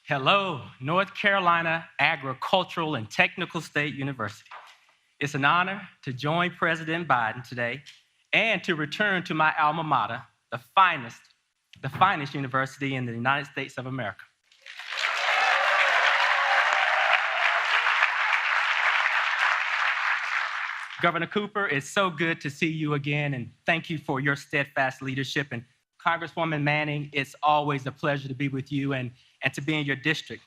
Hello, North Carolina Agricultural and Technical State University. It's an honor to join President Biden today and to return to my alma mater, the finest university in the United States of America. Governor Cooper, it's so good to see you again, and thank you for your steadfast leadership. And Congresswoman Manning, it's always a pleasure to be with you and to be in your district.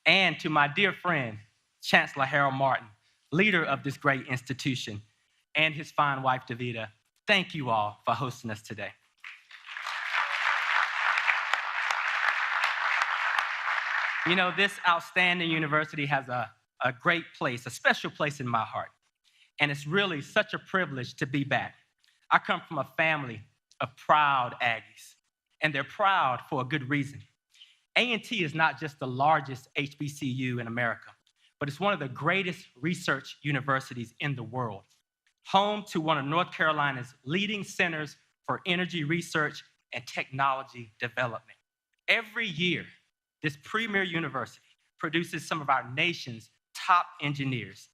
And to my dear friend, Chancellor Harold Martin, leader of this great institution, and his fine wife, Davida, thank you all for hosting us today. You know, this outstanding university has a great place, a special place in my heart. And it's really such a privilege to be back. I come from a family of proud Aggies, and they're proud for a good reason. A&T is not just the largest HBCU in America, but it's one of the greatest research universities in the world, home to one of North Carolina's leading centers for energy research and technology development. Every year, this premier university produces some of our nation's top engineers,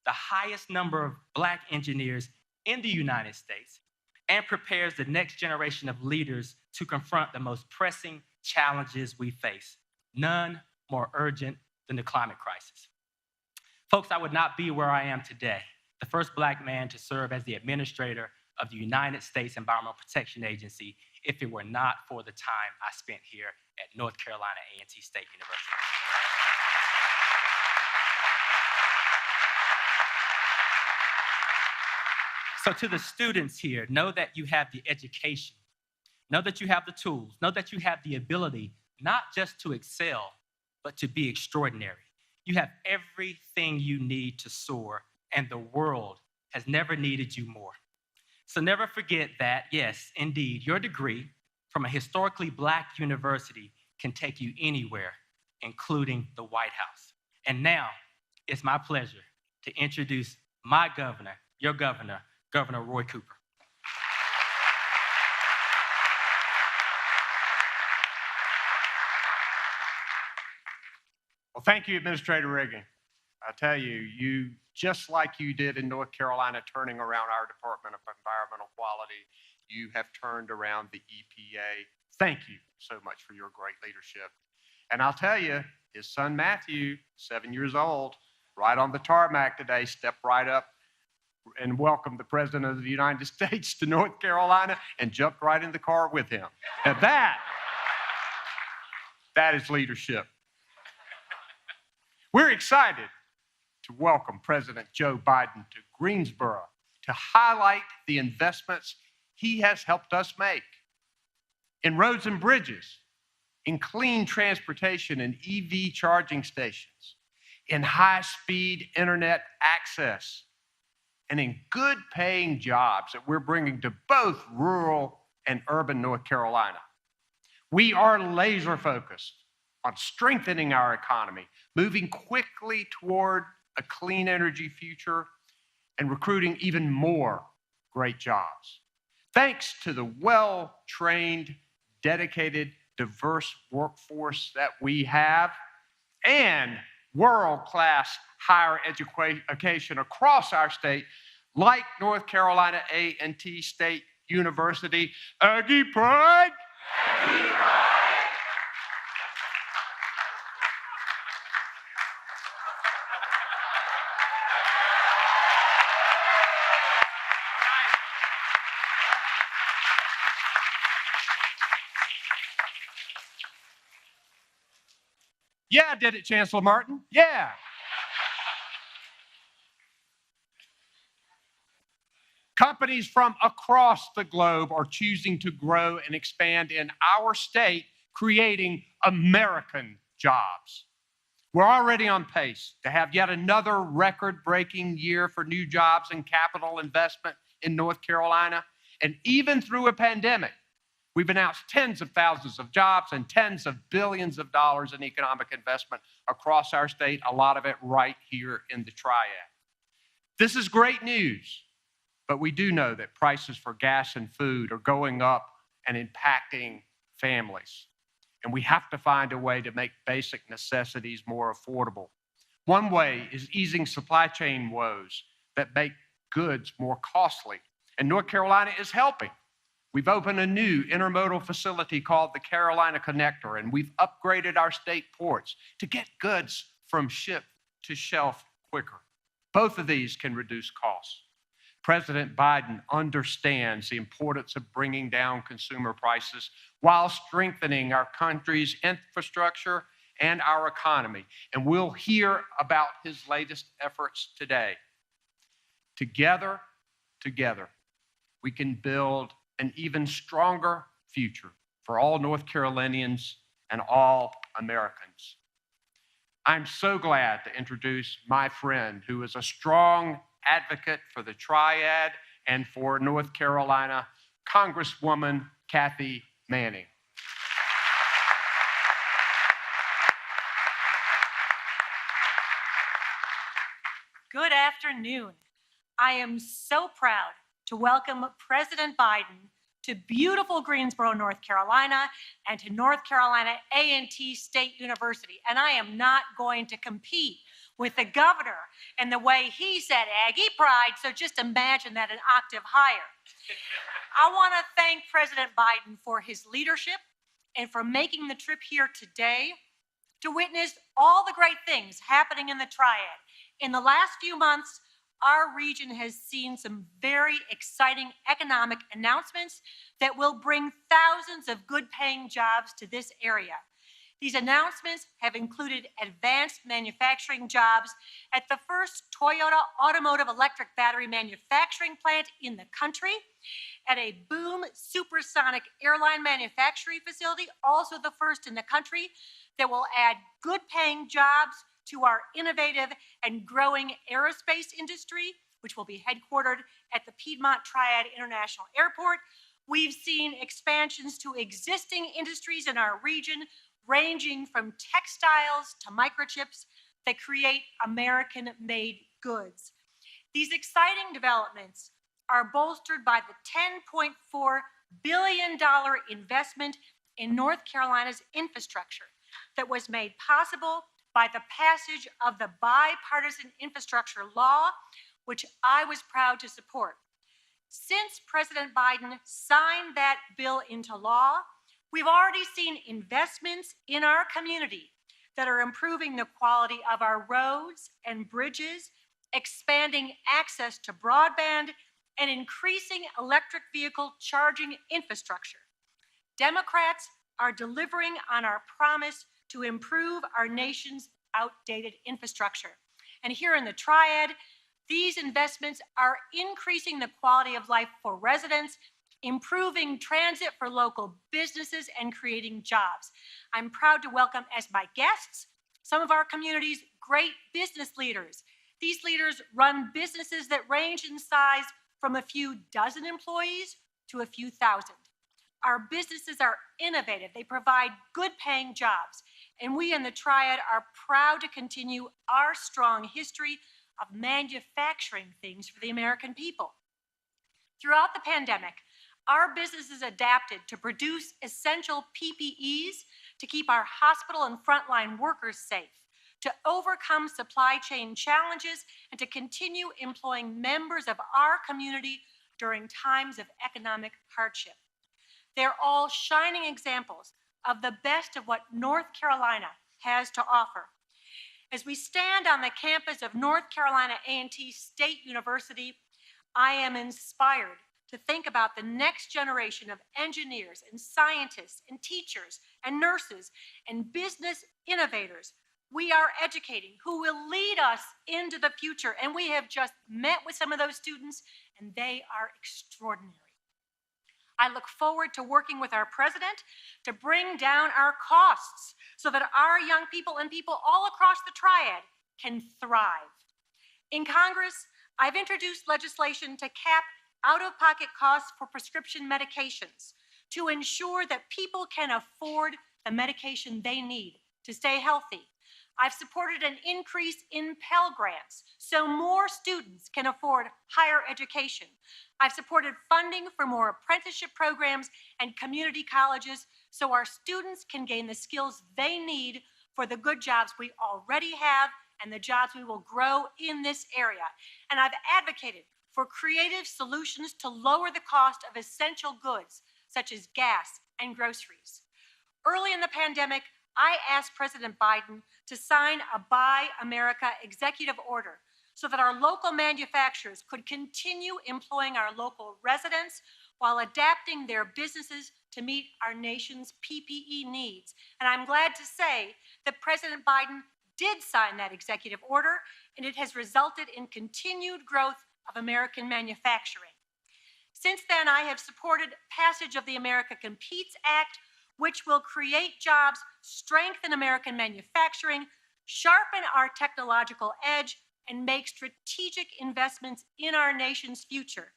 the highest number of Black engineers in the United States, and prepares the next generation of leaders to confront the most pressing challenges we face, none more urgent than the climate crisis. Folks, I would not be where I am today, the first Black man to serve as the administrator of the United States Environmental Protection Agency, if it were not for the time I spent here at North Carolina A&T State University. So to the students here, know that you have the education, know that you have the tools, know that you have the ability not just to excel, but to be extraordinary. You have everything you need to soar, and the world has never needed you more. So never forget that, yes, indeed, your degree from a historically Black university can take you anywhere, including the White House. And now, it's my pleasure to introduce my governor, your governor, Governor Roy Cooper. Well, thank you, Administrator Regan. I tell you, you, just like you did in North Carolina, turning around our Department of Environmental Quality, you have turned around the EPA. Thank you so much for your great leadership. And I'll tell you, his son Matthew, 7 years old, right on the tarmac today, stepped right up and welcomed the President of the United States to North Carolina and jumped right in the car with him. Now that is leadership. We're excited to welcome President Joe Biden to Greensboro to highlight the investments he has helped us make in roads and bridges, in clean transportation and EV charging stations, in high-speed internet access, and in good-paying jobs that we're bringing to both rural and urban North Carolina. We are laser-focused on strengthening our economy, moving quickly toward a clean energy future, and recruiting even more great jobs. Thanks to the well-trained, dedicated, diverse workforce that we have, and world-class higher education across our state, like North Carolina A&T State University. Aggie Pride! Aggie Pride! Yeah, I did it, Chancellor Martin. Yeah. Companies from across the globe are choosing to grow and expand in our state, creating American jobs. We're already on pace to have yet another record-breaking year for new jobs and capital investment in North Carolina. And even through a pandemic, we've announced tens of thousands of jobs and tens of billions of dollars in economic investment across our state, a lot of it right here in the Triad. This is great news, but we do know that prices for gas and food are going up and impacting families. and we have to find a way to make basic necessities more affordable. One way is easing supply chain woes that make goods more costly, and North Carolina is helping. We've opened a new intermodal facility called the Carolina Connector, and we've upgraded our state ports to get goods from ship to shelf quicker. Both of these can reduce costs. President Biden understands the importance of bringing down consumer prices while strengthening our country's infrastructure and our economy, and we'll hear about his latest efforts today. Together, we can build an even stronger future for all North Carolinians and all Americans. I'm so glad to introduce my friend who is a strong advocate for the Triad and for North Carolina, Congresswoman Kathy Manning. Good afternoon. I am so proud to welcome President Biden to beautiful Greensboro, North Carolina, and to North Carolina A&T State University. And I am not going to compete with the governor and the way he said Aggie pride, so just imagine that an octave higher. I want to thank President Biden for his leadership and for making the trip here today to witness all the great things happening in the Triad. In the last few months, our region has seen some very exciting economic announcements that will bring thousands of good-paying jobs to this area. These announcements have included advanced manufacturing jobs at the first Toyota automotive electric battery manufacturing plant in the country, at a Boom supersonic airline manufacturing facility, also the first in the country, that will add good-paying jobs to our innovative and growing aerospace industry, which will be headquartered at the Piedmont Triad International Airport. We've seen expansions to existing industries in our region, ranging from textiles to microchips that create American-made goods. These exciting developments are bolstered by the $10.4 billion investment in North Carolina's infrastructure that was made possible by the passage of the Bipartisan Infrastructure Law, which I was proud to support. Since President Biden signed that bill into law, we've already seen investments in our community that are improving the quality of our roads and bridges, expanding access to broadband, and increasing electric vehicle charging infrastructure. Democrats are delivering on our promise to improve our nation's outdated infrastructure. And here in the Triad, these investments are increasing the quality of life for residents, improving transit for local businesses, and creating jobs. I'm proud to welcome as my guests some of our community's great business leaders. These leaders run businesses that range in size from a few dozen employees to a few thousand. Our businesses are innovative. They provide good-paying jobs. And we in the Triad are proud to continue our strong history of manufacturing things for the American people. Throughout the pandemic, our businesses adapted to produce essential PPEs to keep our hospital and frontline workers safe, to overcome supply chain challenges, and to continue employing members of our community during times of economic hardship. They're all shining examples of the best of what North Carolina has to offer. As we stand on the campus of North Carolina A&T State University, I am inspired to think about the next generation of engineers and scientists and teachers and nurses and business innovators we are educating who will lead us into the future. And we have just met with some of those students, and they are extraordinary. I look forward to working with our president to bring down our costs so that our young people and people all across the Triad can thrive. In Congress, I've introduced legislation to cap out-of-pocket costs for prescription medications to ensure that people can afford the medication they need to stay healthy. I've supported an increase in Pell Grants so more students can afford higher education. I've supported funding for more apprenticeship programs and community colleges so our students can gain the skills they need for the good jobs we already have and the jobs we will grow in this area. And I've advocated for creative solutions to lower the cost of essential goods, such as gas and groceries. Early in the pandemic, I asked President Biden to sign a Buy America executive order so that our local manufacturers could continue employing our local residents while adapting their businesses to meet our nation's PPE needs. And I'm glad to say that President Biden did sign that executive order, and it has resulted in continued growth of American manufacturing. Since then, I have supported passage of the America Competes Act, which will create jobs, strengthen American manufacturing, sharpen our technological edge, and make strategic investments in our nation's future.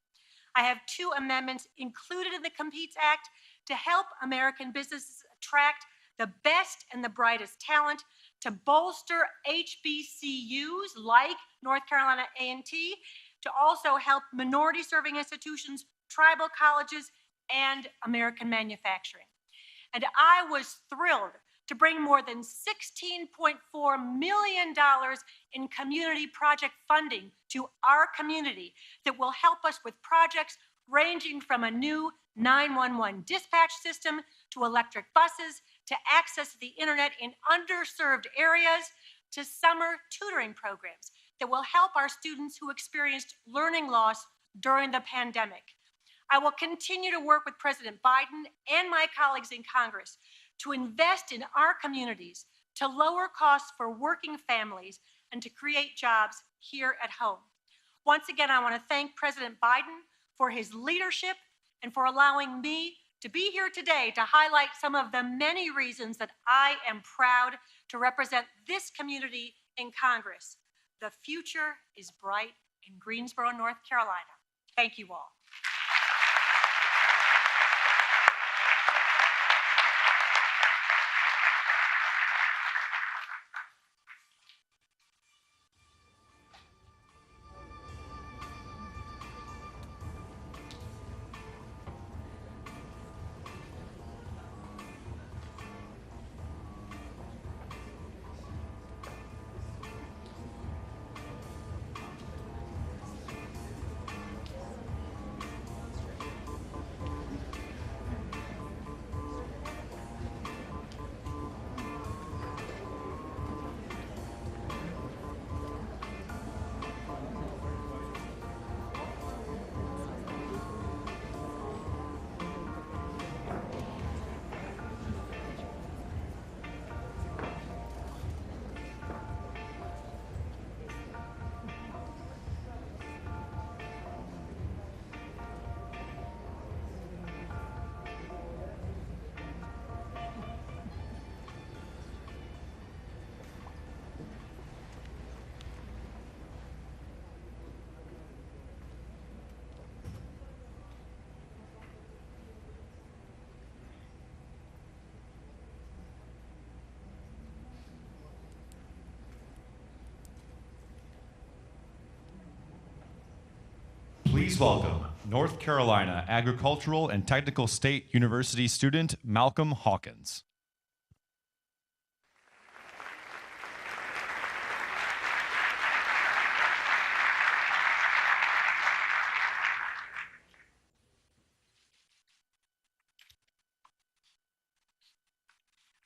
I have 2 amendments included in the Competes Act to help American businesses attract the best and the brightest talent, to bolster HBCUs like North Carolina A&T, to also help minority-serving institutions, tribal colleges, and American manufacturing. And I was thrilled to bring more than $16.4 million in community project funding to our community that will help us with projects ranging from a new 911 dispatch system to electric buses to access to the internet in underserved areas to summer tutoring programs that will help our students who experienced learning loss during the pandemic. I will continue to work with President Biden and my colleagues in Congress to invest in our communities, to lower costs for working families, and to create jobs here at home. Once again, I want to thank President Biden for his leadership and for allowing me to be here today to highlight some of the many reasons that I am proud to represent this community in Congress. The future is bright in Greensboro, North Carolina. Thank you all. Please welcome North Carolina Agricultural and Technical State University student Malcolm Hawkins.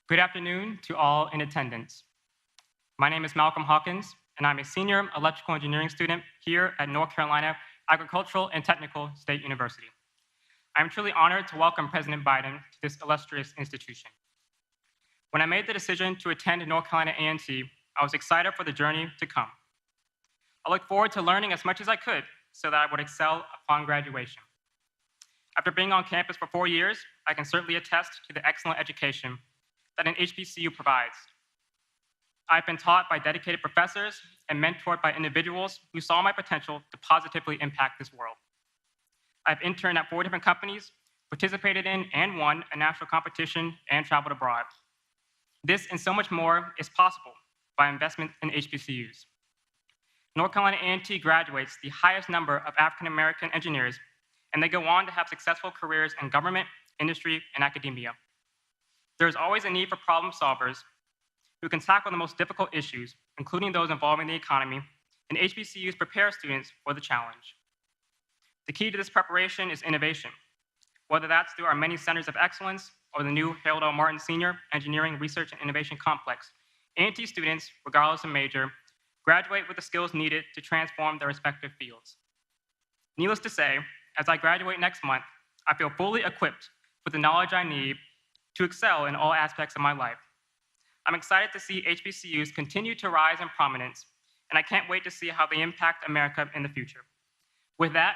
Good afternoon to all in attendance. My name is Malcolm Hawkins, and I'm a senior electrical engineering student here at North Carolina Agricultural and Technical State University. I'm truly honored to welcome President Biden to this illustrious institution. When I made the decision to attend North Carolina A&T, I was excited for the journey to come. I look forward to learning as much as I could so that I would excel upon graduation. After being on campus for 4 years, I can certainly attest to the excellent education that an HBCU provides. I've been taught by dedicated professors and mentored by individuals who saw my potential to positively impact this world. I've interned at 4 different companies, participated in and won a national competition, and traveled abroad. This and so much more is possible by investment in HBCUs. North Carolina A&T graduates the highest number of African-American engineers, and they go on to have successful careers in government, industry, and academia. There is always a need for problem solvers who can tackle the most difficult issues, including those involving the economy, and HBCUs prepare students for the challenge. The key to this preparation is innovation, whether that's through our many centers of excellence or the new Harold L. Martin Senior Engineering Research and Innovation Complex. A&T students, regardless of major, graduate with the skills needed to transform their respective fields. Needless to say, as I graduate next month, I feel fully equipped with the knowledge I need to excel in all aspects of my life. I'm excited to see HBCUs continue to rise in prominence, and I can't wait to see how they impact America in the future. With that,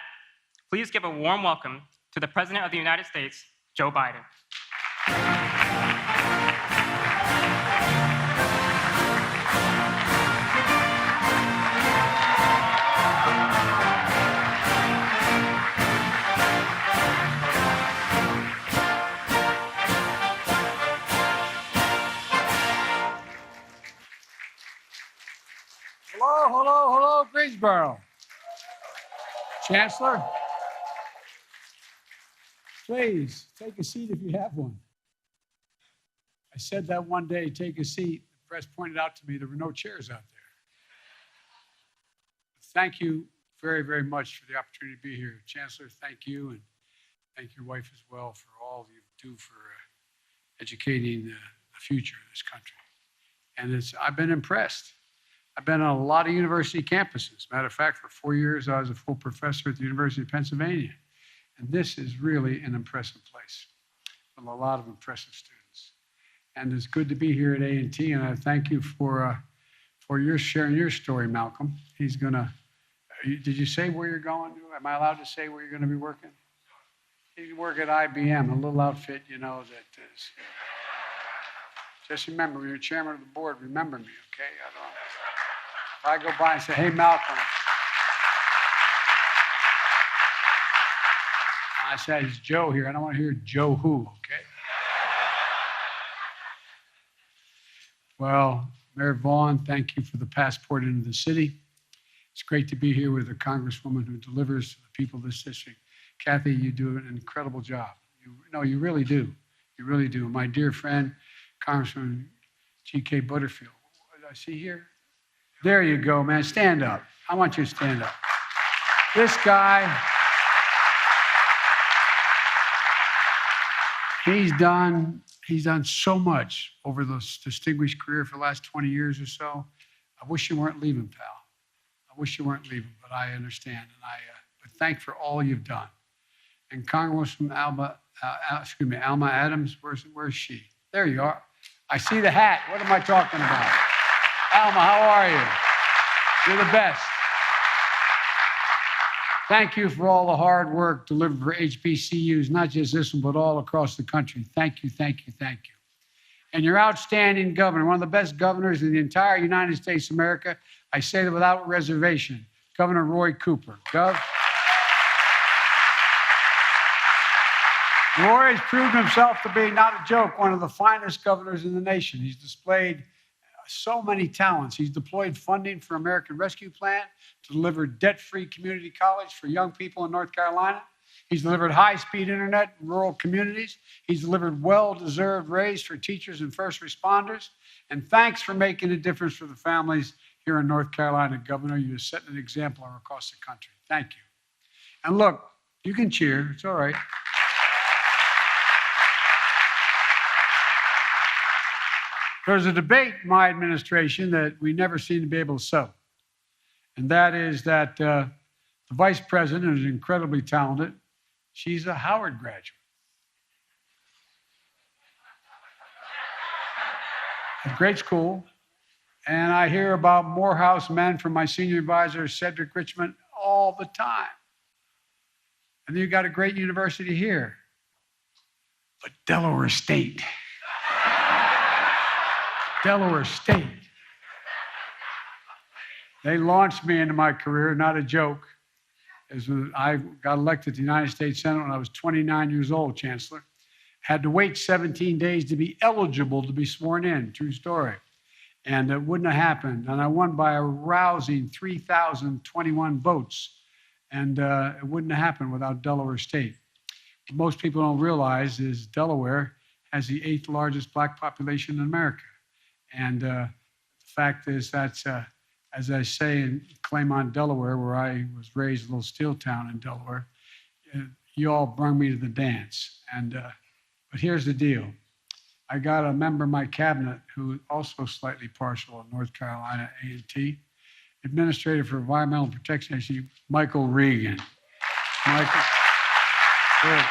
please give a warm welcome to the President of the United States, Joe Biden. Hello, Greensboro. Chancellor, please take a seat if you have one. I said that one day, take a seat. The press pointed out to me there were no chairs out there. Thank you very, very much for the opportunity to be here. Chancellor, thank you, and thank your wife as well for all you do for educating the future of this country. And I've been impressed. I've been on a lot of university campuses. Matter of fact, for 4 years, I was a full professor at the University of Pennsylvania. And this is really an impressive place with a lot of impressive students. And it's good to be here at A&T, and I thank you for your sharing your story, Malcolm. He's gonna, did you say where you're going? Am I allowed to say where you're gonna be working? You work at IBM, a little outfit, you know, that is. Just remember, when you're chairman of the board, remember me, okay? If I go by and say, hey, Malcolm, I said, it's Joe here. I don't want to hear Joe who, okay? Well, Mayor Vaughn, thank you for the passport into the city. It's great to be here with a congresswoman who delivers to the people of this district. Kathy, you do an incredible job. You really do. You really do. My dear friend, Congressman G.K. Butterfield. What did I see here? There you go, man. Stand up. I want you to stand up. This guy, he's done so much over this distinguished career for the last 20 years or so. I wish you weren't leaving, pal. I wish you weren't leaving, but I understand. But thank for all you've done. And Congresswoman Alma Adams, where's she? There you are. I see the hat. What am I talking about? Alma, how are you? You're the best. Thank you for all the hard work delivered for HBCUs, not just this one, but all across the country. Thank you, thank you, thank you. And your outstanding governor, one of the best governors in the entire United States of America, I say that without reservation, Governor Roy Cooper. Roy has proven himself to be, not a joke, one of the finest governors in the nation. He's displayed so many talents. He's deployed funding for American Rescue Plan to deliver debt-free community college for young people in North Carolina. He's delivered high-speed internet in rural communities. He's delivered well-deserved raise for teachers and first responders. And thanks for making a difference for the families here in North Carolina, Governor. You're setting an example across the country. Thank you. And look, you can cheer. It's all right. There's a debate in my administration that we never seem to be able to settle. And that is that the vice president is incredibly talented. She's a Howard graduate. A great school. And I hear about Morehouse men from my senior advisor, Cedric Richmond, all the time. And then you got a great university here. But Delaware State. Delaware State. They launched me into my career, not a joke. As I got elected to the United States Senate when I was 29 years old, Chancellor. Had to wait 17 days to be eligible to be sworn in, true story. And it wouldn't have happened. And I won by a rousing 3,021 votes. And it wouldn't have happened without Delaware State. What most people don't realize is Delaware has the 8th largest Black population in America. And the fact is that, as I say in Claymont, Delaware, where I was raised, a little steel town in Delaware, you all brung me to the dance. But here's the deal. I got a member of my cabinet who is also slightly partial on North Carolina A&T, Administrator for Environmental Protection Agency, Michael Regan. Michael. Good.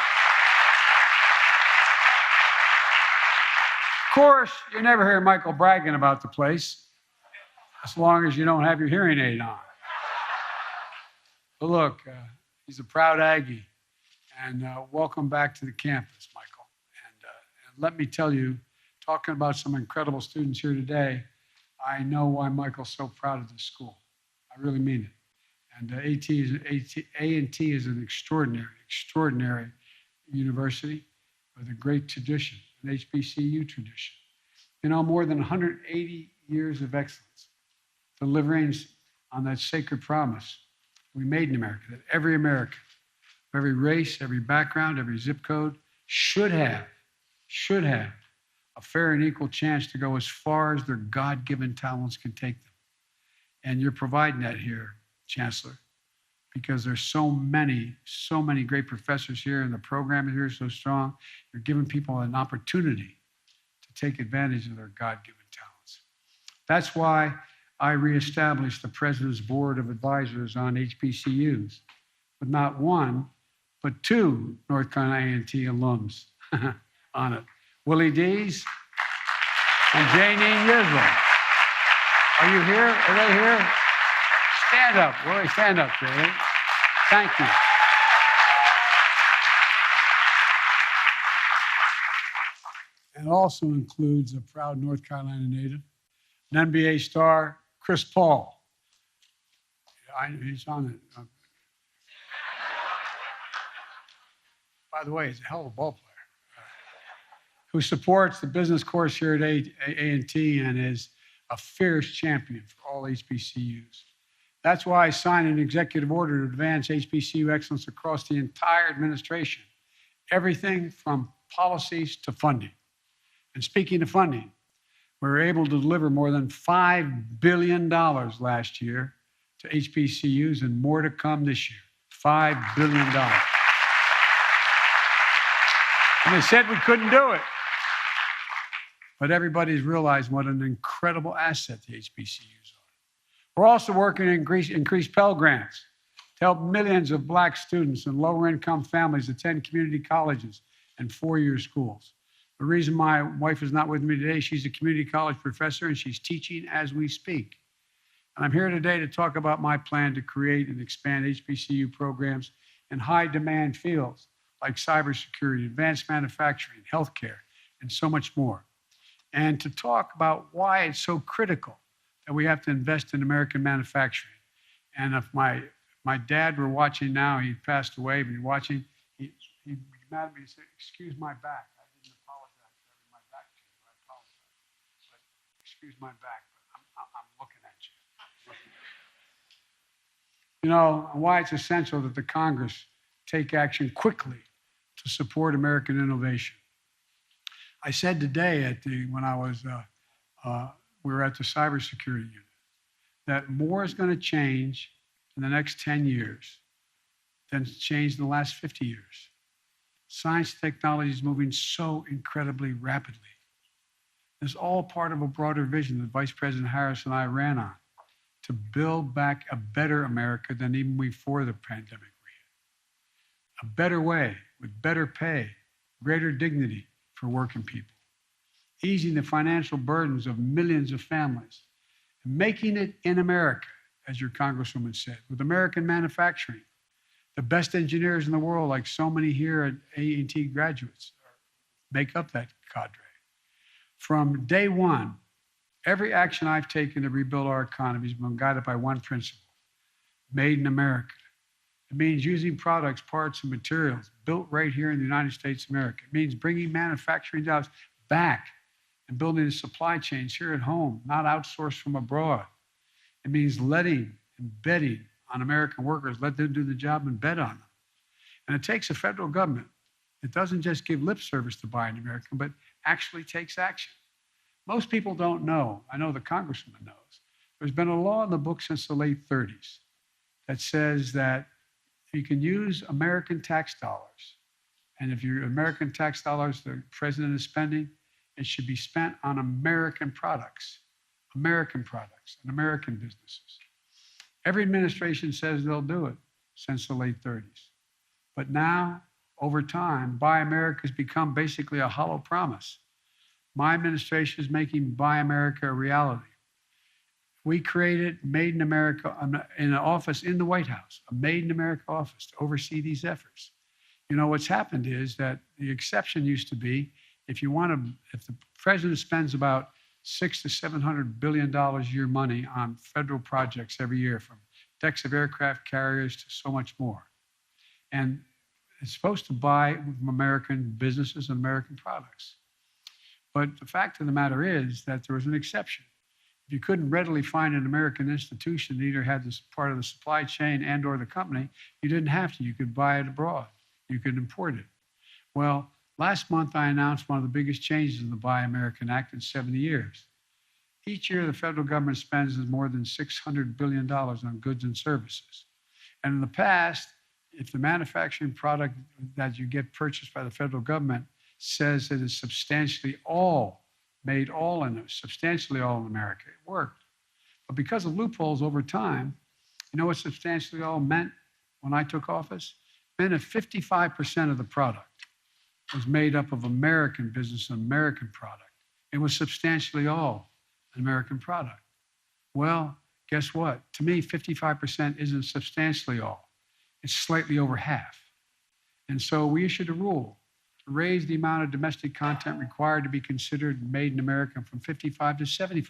Of course, you never hear Michael bragging about the place, as long as you don't have your hearing aid on. But look, he's a proud Aggie, and welcome back to the campus, Michael. And let me tell you, talking about some incredible students here today, I know why Michael's so proud of this school. I really mean it. And A&T is an extraordinary university with a great tradition, an HBCU tradition. You know, more than 180 years of excellence, delivering on that sacred promise we made in America, that every American, every race, every background, every zip code should have a fair and equal chance to go as far as their God-given talents can take them. And you're providing that here, Chancellor, because there's so many great professors here, and the program here is so strong. You're giving people an opportunity to take advantage of their God-given talents. That's why I reestablished the President's Board of Advisors on HBCUs, with not one, but 2 North Carolina A&T alums on it. Willie Dees and Janine Yisrael. Are you here? Are they here? Stand up, Willie. Stand up, Jay. Thank you. And it also includes a proud North Carolina native, an NBA star, Chris Paul. He's on it. By the way, he's a hell of a ball player. Who supports the business course here at A&T and is a fierce champion for all HBCUs. That's why I signed an executive order to advance HBCU excellence across the entire administration, everything from policies to funding. And speaking of funding, we were able to deliver more than $5 billion last year to HBCUs and more to come this year. $5 billion. And they said we couldn't do it. But everybody's realized what an incredible asset the HBCUs are. We're also working to increase Pell Grants to help millions of Black students and lower-income families attend community colleges and 4-year schools. The reason my wife is not with me today, she's a community college professor and she's teaching as we speak. And I'm here today to talk about my plan to create and expand HBCU programs in high-demand fields like cybersecurity, advanced manufacturing, healthcare, and so much more. And to talk about why it's so critical that we have to invest in American manufacturing. And if my dad were watching now, he passed away, but he's watching, he'd be mad at me and say, excuse my back. I didn't apologize for having my back to you. I apologize. But excuse my back, but I'm looking at you. You know, why it's essential that the Congress take action quickly to support American innovation. I said today when I was, we were at the cybersecurity unit, that more is going to change in the next 10 years than it's changed in the last 50 years. Science and technology is moving so incredibly rapidly. It's all part of a broader vision that Vice President Harris and I ran on to build back a better America than even before the pandemic we had. A better way with better pay, greater dignity for working people, easing the financial burdens of millions of families, and making it in America, as your Congresswoman said, with American manufacturing. The best engineers in the world, like so many here at A&T graduates, make up that cadre. From day one, every action I've taken to rebuild our economy has been guided by one principle: made in America. It means using products, parts, and materials built right here in the United States of America. It means bringing manufacturing jobs back and building the supply chains here at home, not outsourced from abroad. It means letting and betting on American workers, let them do the job and bet on them. And it takes a federal government that doesn't just give lip service to buying American, but actually takes action. Most people don't know. I know the Congresswoman knows. There's been a law in the book since the late 30s that says that you can use American tax dollars. And if your American tax dollars the president is spending, it should be spent on American products and American businesses. Every administration says they'll do it since the late 30s. But now, over time, Buy America has become basically a hollow promise. My administration is making Buy America a reality. We created Made in America in an office in the White House, a Made in America office to oversee these efforts. You know, what's happened is that the exception used to be if the president spends about $600 to $700 billion a year money on federal projects every year, from decks of aircraft carriers to so much more. And it's supposed to buy from American businesses and American products. But the fact of the matter is that there was an exception. If you couldn't readily find an American institution that either had this part of the supply chain and or the company, you didn't have to. You could buy it abroad. You could import it. Well, last month I announced one of the biggest changes in the Buy American Act in 70 years. Each year the federal government spends more than $600 billion on goods and services. And in the past, if the manufacturing product that you get purchased by the federal government says that it's substantially all made substantially all in America, it worked. But because of loopholes over time, you know what substantially all meant when I took office? It meant that 55% of the product was made up of American business and American product. It was substantially all an American product. Well, guess what? To me, 55% isn't substantially all. It's slightly over half. And so we issued a rule to raise the amount of domestic content required to be considered made in America from 55 to 75%.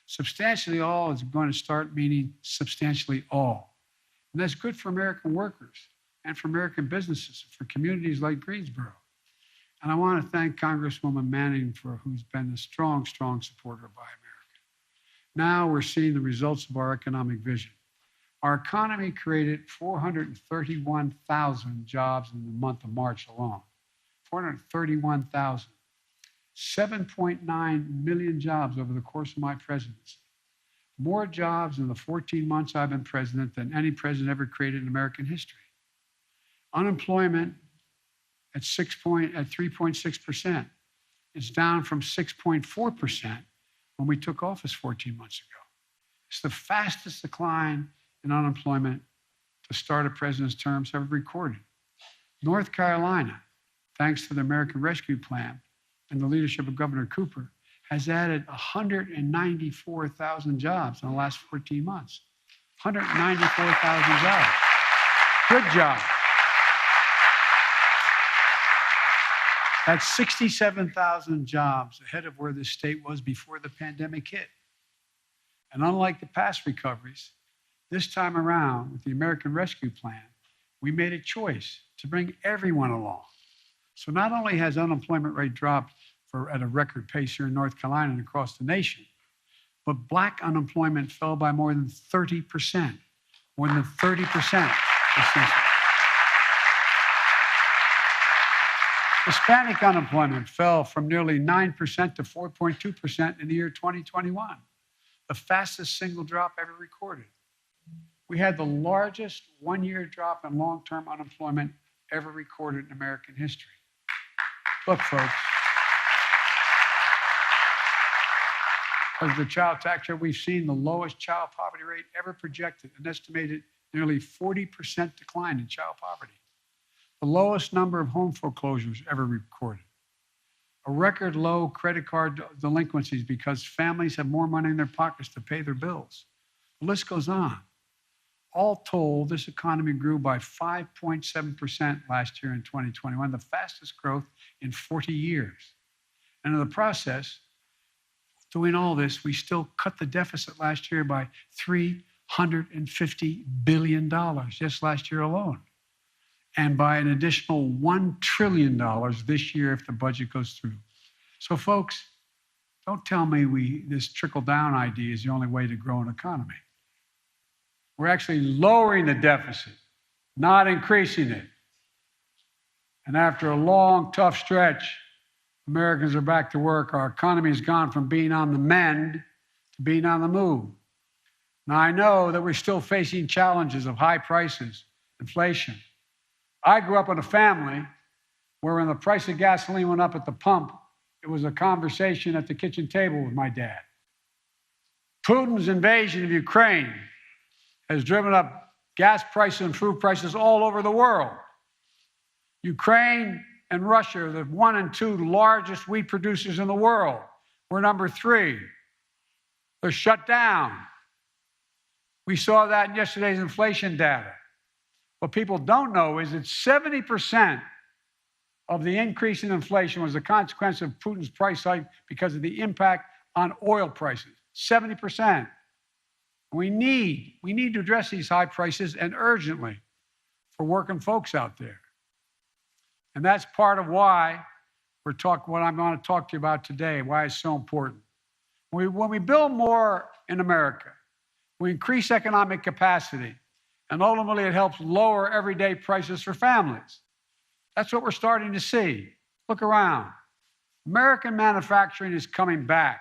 Substantially all is going to start meaning substantially all. And that's good for American workers and for American businesses, for communities like Greensboro. And I want to thank Congresswoman Manning who's been a strong, strong supporter of Buy America. Now we're seeing the results of our economic vision. Our economy created 431,000 jobs in the month of March alone. 431,000. 7.9 million jobs over the course of my presidency. More jobs in the 14 months I've been president than any president ever created in American history. Unemployment at 3.6%. It's down from 6.4% when we took office 14 months ago. It's the fastest decline in unemployment to start a president's terms ever recorded. North Carolina, thanks to the American Rescue Plan and the leadership of Governor Cooper, has added 194,000 jobs in the last 14 months. 194,000 jobs. Good job. That's 67,000 jobs ahead of where this state was before the pandemic hit. And unlike the past recoveries, this time around with the American Rescue Plan, we made a choice to bring everyone along. So not only has unemployment rate dropped at a record pace here in North Carolina and across the nation, but Black unemployment fell by more than 30%. More than 30%. Hispanic unemployment fell from nearly 9% to 4.2% in the year 2021, the fastest single drop ever recorded. We had the largest one-year drop in long-term unemployment ever recorded in American history. Look, folks, as the child tax rate, we've seen the lowest child poverty rate ever projected, an estimated nearly 40% decline in child poverty. The lowest number of home foreclosures ever recorded. A record low credit card delinquencies because families have more money in their pockets to pay their bills. The list goes on. All told, this economy grew by 5.7% last year in 2021, the fastest growth in 40 years. And in the process, doing all this, we still cut the deficit last year by $350 billion, just last year alone. And by an additional $1 trillion this year if the budget goes through. So folks, don't tell me this trickle-down idea is the only way to grow an economy. We're actually lowering the deficit, not increasing it. And after a long, tough stretch, Americans are back to work. Our economy has gone from being on the mend to being on the move. Now, I know that we're still facing challenges of high prices, inflation. I grew up in a family where when the price of gasoline went up at the pump, it was a conversation at the kitchen table with my dad. Putin's invasion of Ukraine has driven up gas prices and food prices all over the world. Ukraine and Russia are the 1 and 2 largest wheat producers in the world. We're number 3. They're shut down. We saw that in yesterday's inflation data. What people don't know is that 70% of the increase in inflation was a consequence of Putin's price hike because of the impact on oil prices. 70%. We need to address these high prices, and urgently, for working folks out there. And that's part of why what I'm going to talk to you about today, why it's so important. When we build more in America, we increase economic capacity, and ultimately it helps lower everyday prices for families. That's what we're starting to see. Look around. American manufacturing is coming back.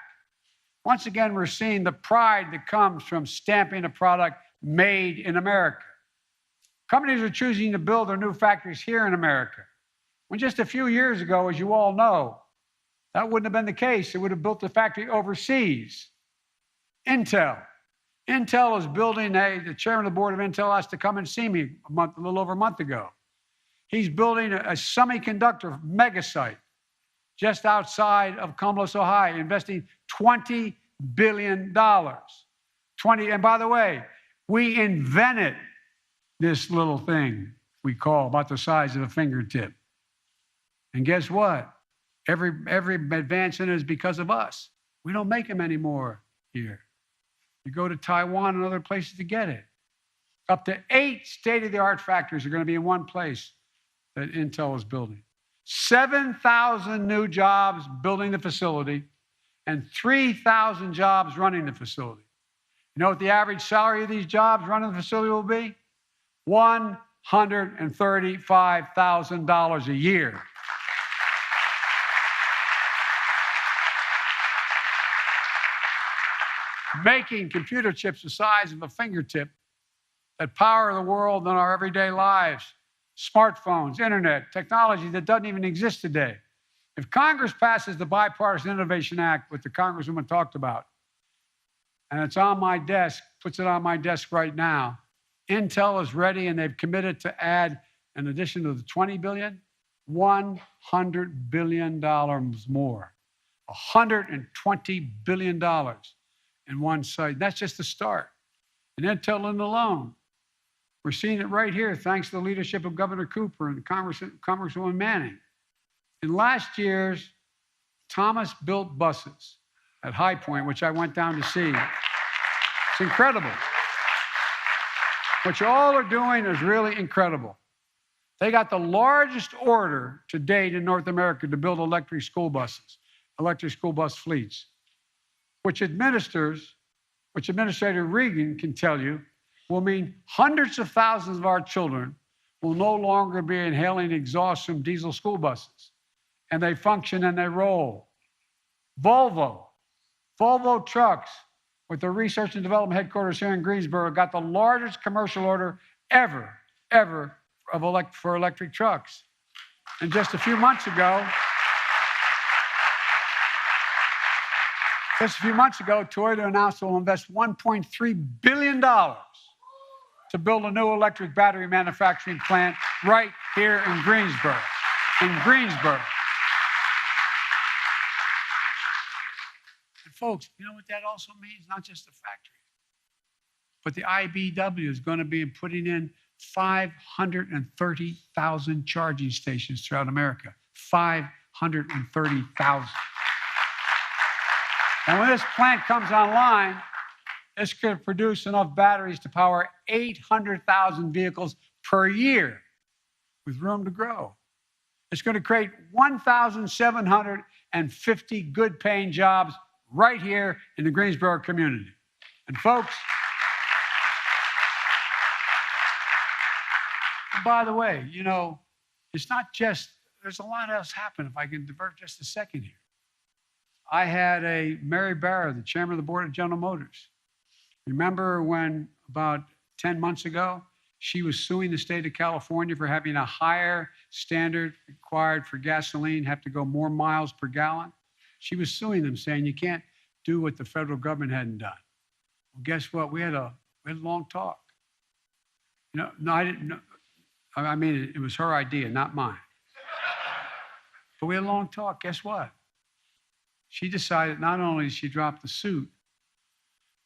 Once again, we're seeing the pride that comes from stamping a product made in America. Companies are choosing to build their new factories here in America. When just a few years ago, as you all know, that wouldn't have been the case. They would have built the factory overseas. Intel is building the chairman of the board of Intel asked to come and see me a little over a month ago. He's building a semiconductor mega site just outside of Columbus, Ohio, investing $20 billion. And by the way, we invented this little thing we call about the size of a fingertip. And guess what? Every advance in it is because of us. We don't make them anymore here. You go to Taiwan and other places to get it. Up to 8 state-of-the-art factories are going to be in one place that Intel is building. 7,000 new jobs building the facility and 3,000 jobs running the facility. You know what the average salary of these jobs running the facility will be? $135,000 a year. Making computer chips the size of a fingertip that power the world in our everyday lives. Smartphones, internet, technology that doesn't even exist today. If Congress passes the Bipartisan Innovation Act, what the Congresswoman talked about, and it's on my desk, puts it on my desk right now, Intel is ready and they've committed to add, in addition to the $20 billion, $100 billion more. $120 billion in one site. That's just the start. And Intel alone. We're seeing it right here, thanks to the leadership of Governor Cooper and Congresswoman Manning. In last year's Thomas built buses at High Point, which I went down to see. It's incredible. What you all are doing is really incredible. They got the largest order to date in North America to build electric school buses, electric school bus fleets, which Administrator Regan can tell you will mean hundreds of thousands of our children will no longer be inhaling exhaust from diesel school buses. And they function and they roll. Volvo Trucks, with their research and development headquarters here in Greensboro, got the largest commercial order ever for electric trucks. And just a few months ago, Toyota announced it will invest $1.3 billion to build a new electric battery manufacturing plant right here in Greensboro. And folks, you know what that also means? Not just the factory, but the IBEW is going to be putting in 530,000 charging stations throughout America. 530,000. And when this plant comes online, this could produce enough batteries to power 800,000 vehicles per year with room to grow. It's going to create 1,750 good-paying jobs right here in the Greensboro community. And folks, by the way, you know, it's not just there's a lot else happened if I can divert just a second here. I had Mary Barra, the chairman of the board of General Motors. Remember when about 10 months ago, she was suing the state of California for having a higher standard required for gasoline, have to go more miles per gallon? She was suing them, saying you can't do what the federal government hadn't done. Well, guess what? We had a long talk. No, I didn't know. I mean, it was her idea, not mine. But we had a long talk. Guess what? She decided not only did she drop the suit,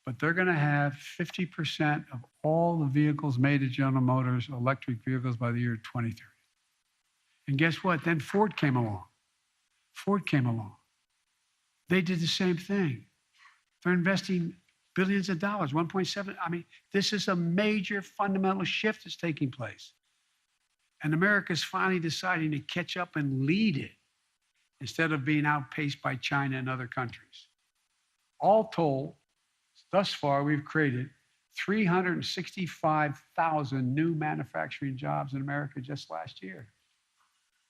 but they're going to have 50% of all the vehicles made at General Motors electric vehicles by the year 2030. And guess what? Then Ford came along. They did the same thing. They're investing billions of dollars, 1.7. I mean, this is a major fundamental shift that's taking place. And America's finally deciding to catch up and lead it instead of being outpaced by China and other countries. All told, thus far, we've created 365,000 new manufacturing jobs in America just last year.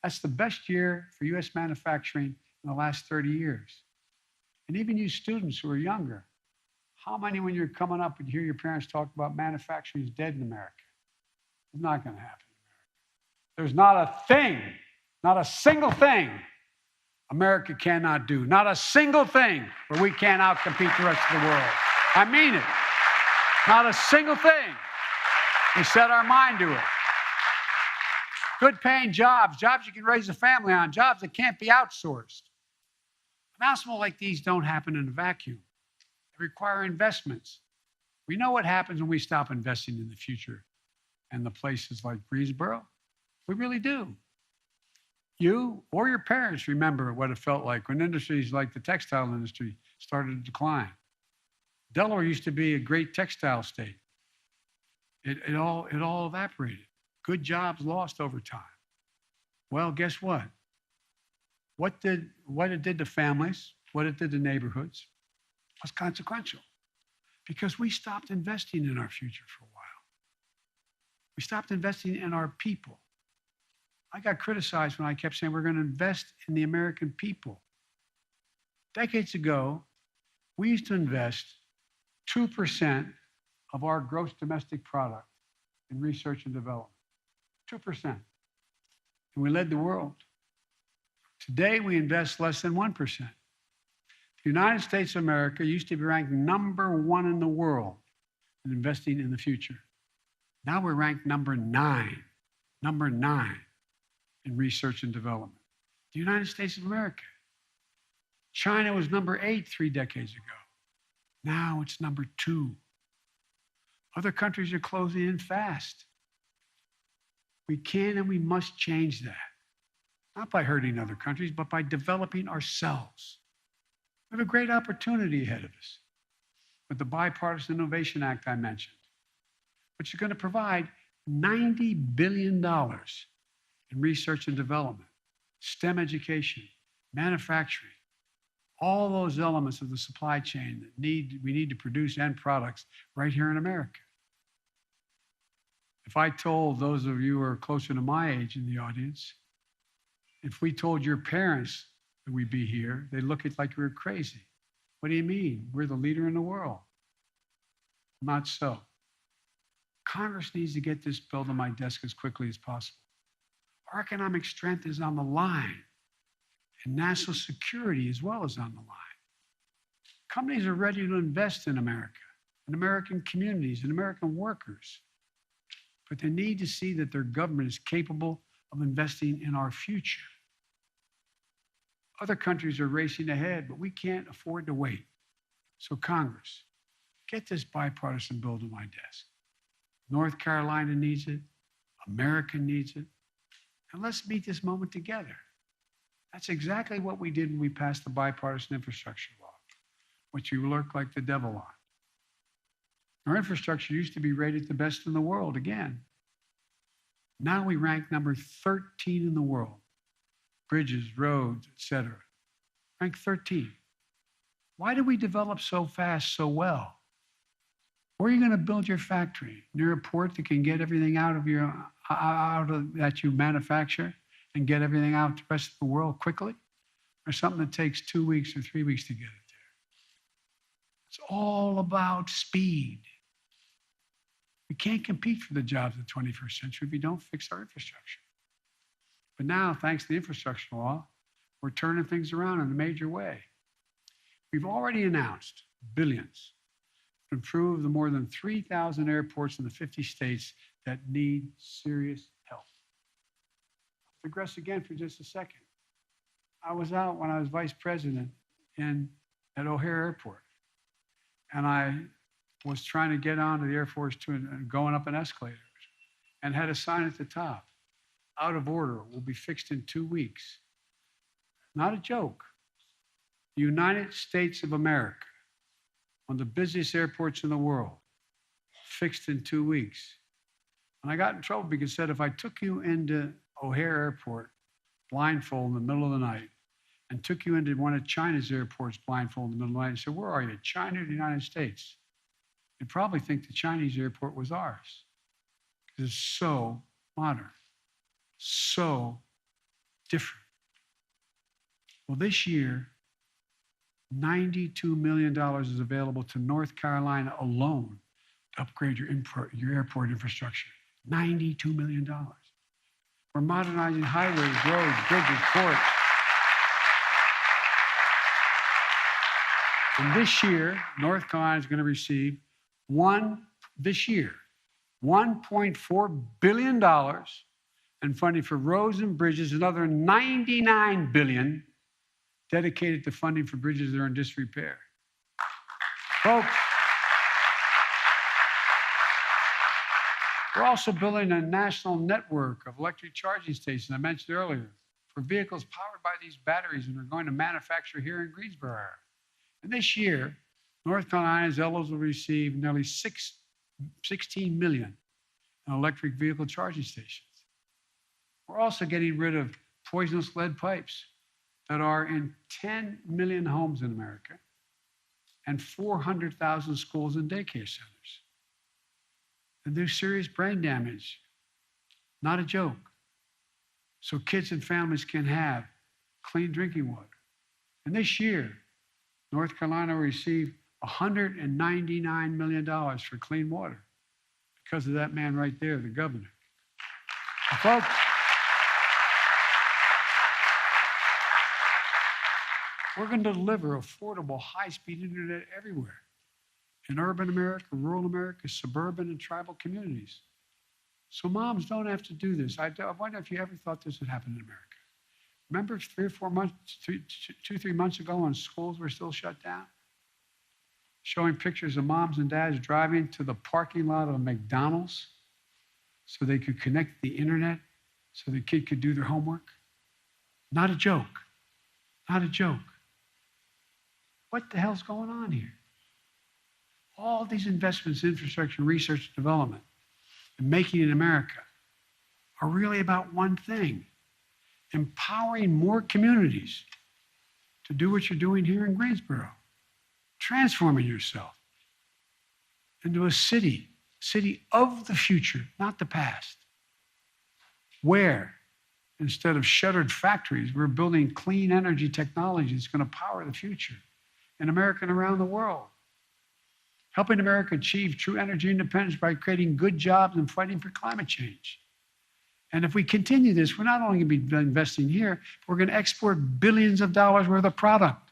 That's the best year for U.S. manufacturing in the last 30 years. And even you students who are younger, how many, when you're coming up and hear your parents talk about manufacturing is dead in America? It's not going to happen in America. There's not a thing, not a single thing America cannot do. Not a single thing where we can't outcompete the rest of the world. I mean it. Not a single thing. We set our mind to it. Good paying jobs, jobs you can raise a family on, jobs that can't be outsourced. Announcements like these don't happen in a vacuum. They require investments. We know what happens when we stop investing in the future and the places like Greensboro. We really do. You or your parents remember what it felt like when industries like the textile industry started to decline. Delaware used to be a great textile state. It all evaporated. Good jobs lost over time. Well, guess what? What it did to families, what it did to neighborhoods was consequential because we stopped investing in our future for a while. We stopped investing in our people. I got criticized when I kept saying we're going to invest in the American people. Decades ago, we used to invest 2% of our gross domestic product in research and development. 2%. And we led the world. Today, we invest less than 1%. The United States of America used to be ranked #1 in the world in investing in the future. Now we're ranked number 9 in research and development. The United States of America. China was number 8 3 decades ago. Now it's number 2. Other countries are closing in fast. We can and we must change that. Not by hurting other countries, but by developing ourselves. We have a great opportunity ahead of us with the Bipartisan Innovation Act I mentioned, which is going to provide $90 billion in research and development, STEM education, manufacturing, all those elements of the supply chain that we need to produce end products right here in America. If I told those of you who are closer to my age in the audience, if we told your parents that we'd be here, they'd look at like we were crazy. What do you mean? We're the leader in the world. Not so. Congress needs to get this bill to my desk as quickly as possible. Our economic strength is on the line, and national security as well is on the line. Companies are ready to invest in America, in American communities, in American workers, but they need to see that their government is capable of investing in our future. Other countries are racing ahead, but we can't afford to wait. So Congress, get this bipartisan bill to my desk. North Carolina needs it. America needs it. And let's meet this moment together. That's exactly what we did when we passed the bipartisan infrastructure law, which we worked like the devil on. Our infrastructure used to be rated the best in the world again. Now we rank number 13 in the world. Bridges, roads, etc. Rank 13. Why did we develop so fast, so well? Where are you going to build your factory? Near a port that can get everything out of that you manufacture and get everything out to the rest of the world quickly, or something that takes 2 weeks or 3 weeks to get it there? It's all about speed. We can't compete for the jobs of the 21st century if we don't fix our infrastructure. But now, thanks to the infrastructure law, we're turning things around in a major way. We've already announced billions to improve the more than 3,000 airports in the 50 states that need serious help. I'll digress again for just a second. I was out when I was vice president at O'Hare Airport, and I was trying to get onto the Air Force Two and going up an escalator, and had a sign at the top, "Out of order, will be fixed in 2 weeks." Not a joke. The United States of America, one of the busiest airports in the world, fixed in 2 weeks. And I got in trouble because it said, if I took you into O'Hare Airport blindfold in the middle of the night and took you into one of China's airports blindfold in the middle of the night and said, "Where are you, China or the United States?" You'd probably think the Chinese airport was ours because it's so modern, so different. Well, this year, $92 million is available to North Carolina alone to upgrade your airport infrastructure. $92 million. We're modernizing highways, roads, bridges, ports. And this year, North Carolina is going to receive $1.4 billion in funding for roads and bridges, another $99 billion dedicated to funding for bridges that are in disrepair. Folks, we're also building a national network of electric charging stations, I mentioned earlier, for vehicles powered by these batteries and are going to manufacture here in Greensboro. And this year, North Carolina is eligible to receive nearly $16 million in electric vehicle charging stations. We're also getting rid of poisonous lead pipes that are in 10 million homes in America and 400,000 schools and daycare centers. And there's serious brain damage, not a joke. So kids and families can have clean drinking water. And this year, North Carolina will receive $199 million for clean water because of that man right there, the governor. And folks, we're going to deliver affordable, high-speed internet everywhere, in urban America, rural America, suburban and tribal communities. So moms don't have to do this. I wonder if you ever thought this would happen in America. Remember 3 months ago when schools were still shut down? Showing pictures of moms and dads driving to the parking lot of a McDonald's so they could connect to the internet so the kid could do their homework? Not a joke. Not a joke. What the hell's going on here? All these investments in infrastructure, research, and development, and making it in America are really about one thing: empowering more communities to do what you're doing here in Greensboro, transforming yourself into a city of the future, not the past, where instead of shuttered factories, we're building clean energy technology that's going to power the future in America and around the world. Helping America achieve true energy independence by creating good jobs and fighting for climate change. And if we continue this, we're not only going to be investing here, but we're going to export billions of dollars worth of product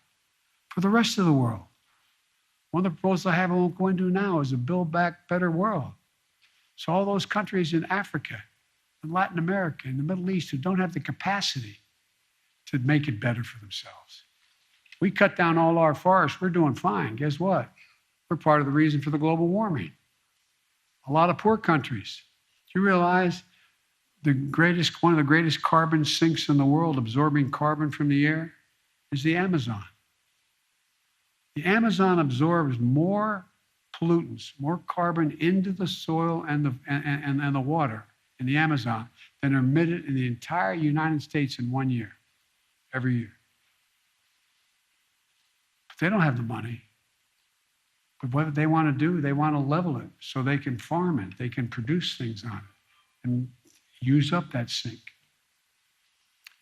for the rest of the world. One of the proposals I won't go into now is a Build Back Better world. So all those countries in Africa and Latin America and the Middle East who don't have the capacity to make it better for themselves. We cut down all our forests, we're doing fine. Guess what? We're part of the reason for the global warming. A lot of poor countries. Do you realize one of the greatest carbon sinks in the world, absorbing carbon from the air, is the Amazon? The Amazon absorbs more pollutants, more carbon into the soil and the water in the Amazon than are emitted in the entire United States in 1 year, every year. But they don't have the money. But what they want to do, they want to level it so they can farm it, they can produce things on it and use up that sink.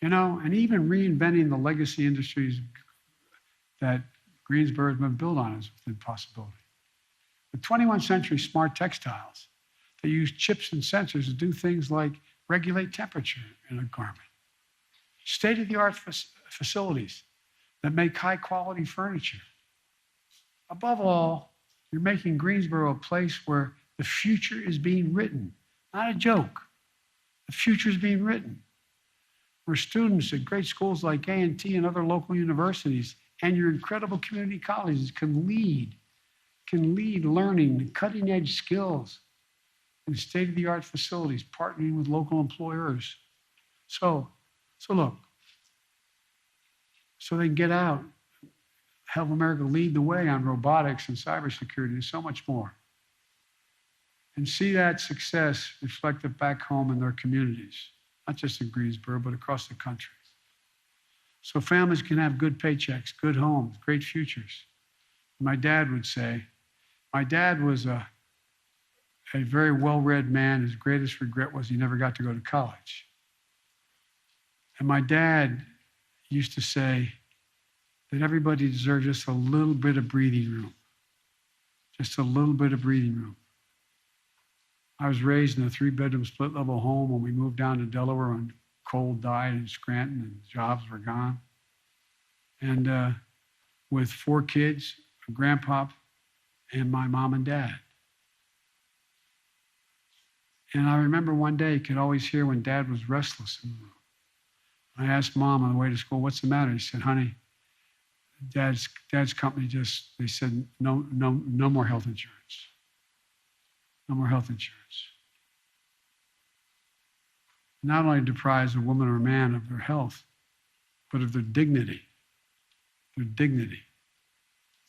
and even reinventing the legacy industries that Greensboro has been built on is within possibility. The 21st century smart textiles that use chips and sensors to do things like regulate temperature in a garment. State-of-the-art facilities that make high-quality furniture. Above all, you're making Greensboro a place where the future is being written, not a joke. The future is being written, where students at great schools like A&T and other local universities and your incredible community colleges can lead learning, cutting-edge skills in state-of-the-art facilities, partnering with local employers. So look, so they can get out, help America lead the way on robotics and cybersecurity and so much more. And see that success reflected back home in their communities, not just in Greensboro, but across the country. So families can have good paychecks, good homes, great futures. My dad would say, my dad was a very well-read man. His greatest regret was he never got to go to college. And my dad used to say that everybody deserves just a little bit of breathing room. Just a little bit of breathing room. I was raised in a 3-bedroom split-level home when we moved down to Delaware when coal died in Scranton and jobs were gone. And with 4 kids, a grandpop, and my mom and dad. And I remember one day, you could always hear when Dad was restless in the room. I asked Mom on the way to school, what's the matter? He said, honey, Dad's company they said, no more health insurance. No more health insurance. Not only deprives a woman or a man of their health, but of their dignity. Their dignity.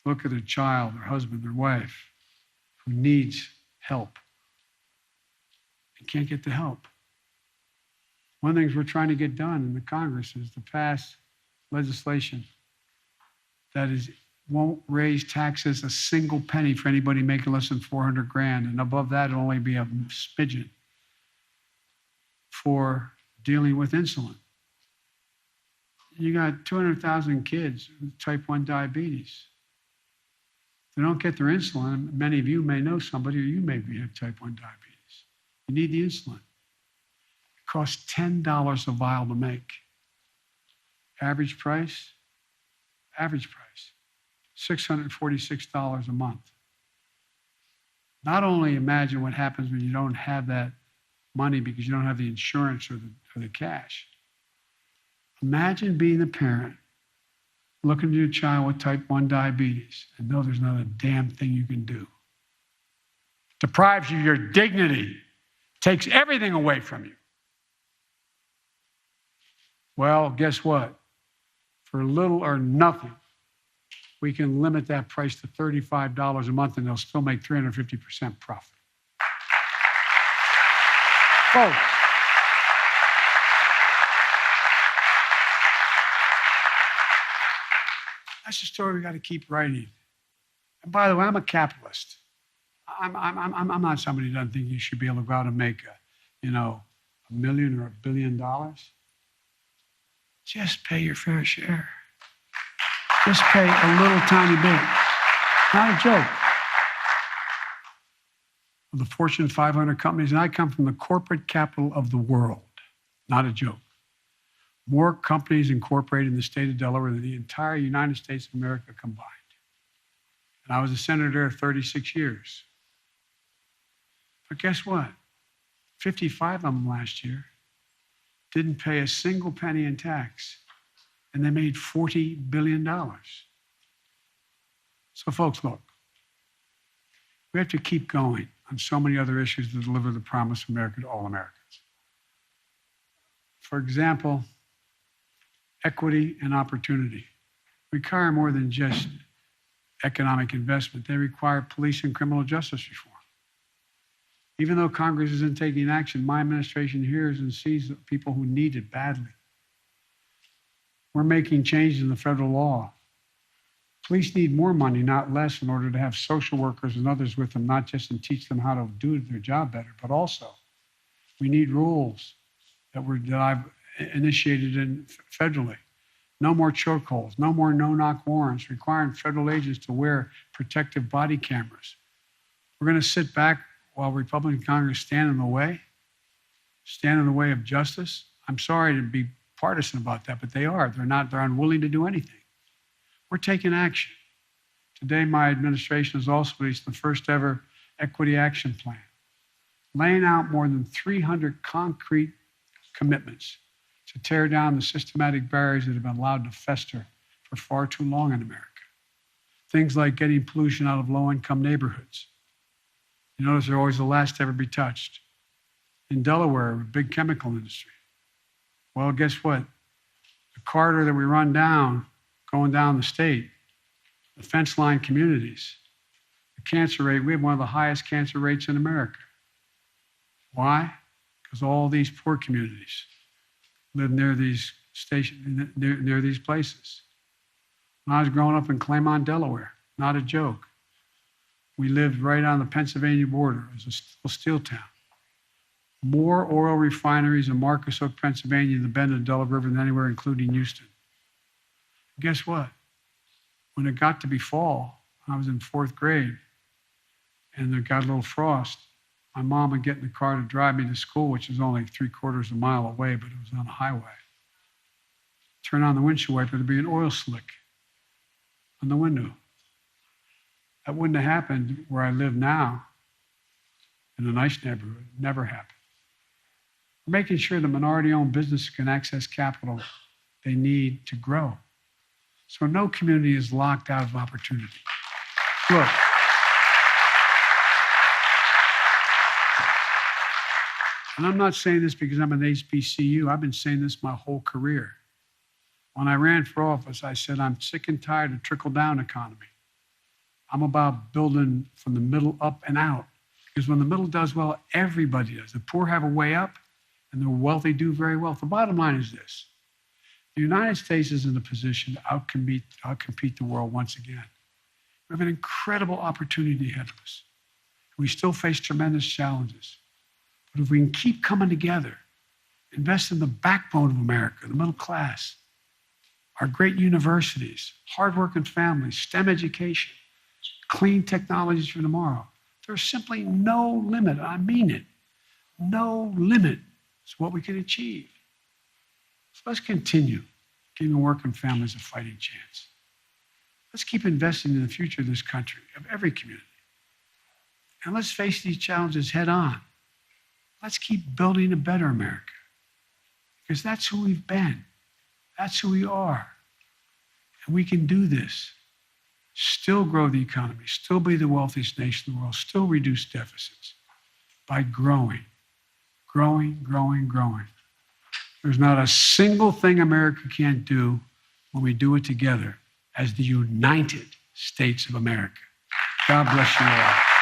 Look at their child, their husband, their wife, who needs help and can't get the help. One of the things we're trying to get done in the Congress is to pass legislation that won't raise taxes a single penny for anybody making less than $400,000, and above that it'll only be a smidgen for dealing with insulin. You got 200,000 kids with type 1 diabetes. They don't get their insulin. Many of you may know somebody, or you may have type 1 diabetes. You need the insulin. It costs $10 a vial to make. Average price, $646 a month. Not only imagine what happens when you don't have that money because you don't have the insurance or the cash. Imagine being a parent, looking at your child with type 1 diabetes and know there's not a damn thing you can do. Deprives you of your dignity, takes everything away from you. Well, guess what? For little or nothing, we can limit that price to $35 a month and they'll still make 350% profit. Folks, that's the story we got to keep writing. And by the way, I'm a capitalist. I'm not somebody who doesn't think you should be able to go out and make $1 million or $1 billion. Just pay your fair share. Just pay a little tiny bit. Not a joke. Of the Fortune 500 companies, and I come from the corporate capital of the world. Not a joke. More companies incorporated in the state of Delaware than the entire United States of America combined. And I was a senator 36 years. But guess what? 55 of them last year didn't pay a single penny in tax, and they made $40 billion. So folks, look, we have to keep going on so many other issues to deliver the promise of America to all Americans. For example, equity and opportunity require more than just economic investment. They require police and criminal justice reform. Even though Congress isn't taking action, my administration hears and sees people who need it badly. We're making changes in the federal law. Police need more money, not less, in order to have social workers and others with them, not just to teach them how to do their job better, but also we need rules that I've initiated federally. No more chokeholds, no more no-knock warrants requiring federal agents to wear protective body cameras. We're going to sit back while Republican Congress stand in the way of justice. I'm sorry to be partisan about that, but they are. They're unwilling to do anything. We're taking action. Today, my administration has also released the first ever equity action plan, laying out more than 300 concrete commitments to tear down the systematic barriers that have been allowed to fester for far too long in America. Things like getting pollution out of low-income neighborhoods. You notice they're always the last to ever be touched. In Delaware, a big chemical industry. Well, guess what? The corridor that we run down, going down the state, the fence line communities, the cancer rate, we have one of the highest cancer rates in America. Why? Because all these poor communities live near these stations, near these places. When I was growing up in Claymont, Delaware, not a joke, we lived right on the Pennsylvania border. It was a steel town. More oil refineries in Marcus Hook, Pennsylvania, in the bend of the Delaware River than anywhere, including Houston. Guess what? When it got to be fall, I was in 4th grade, and there got a little frost. My mom would get in the car to drive me to school, which was only 3/4 of a mile away, but it was on a highway. Turn on the windshield wiper, there'd be an oil slick on the window. That wouldn't have happened where I live now, in a nice neighborhood. Never happened. We're making sure the minority-owned businesses can access capital they need to grow. So no community is locked out of opportunity. Look, and I'm not saying this because I'm an HBCU. I've been saying this my whole career. When I ran for office, I said, I'm sick and tired of trickle-down economy. I'm about building from the middle up and out. Because when the middle does well, everybody does. The poor have a way up, and the wealthy do very well. The bottom line is this. The United States is in a position to outcompete the world once again. We have an incredible opportunity ahead of us. We still face tremendous challenges. But if we can keep coming together, invest in the backbone of America, the middle class, our great universities, hardworking families, STEM education, clean technologies for tomorrow, there's simply no limit, I mean it, no limit to what we can achieve. So let's continue giving working families a fighting chance. Let's keep investing in the future of this country, of every community. And let's face these challenges head on. Let's keep building a better America. Because that's who we've been. That's who we are. And we can do this. Still grow the economy, still be the wealthiest nation in the world, still reduce deficits by growing. There's not a single thing America can't do when we do it together as the United States of America. God bless you all.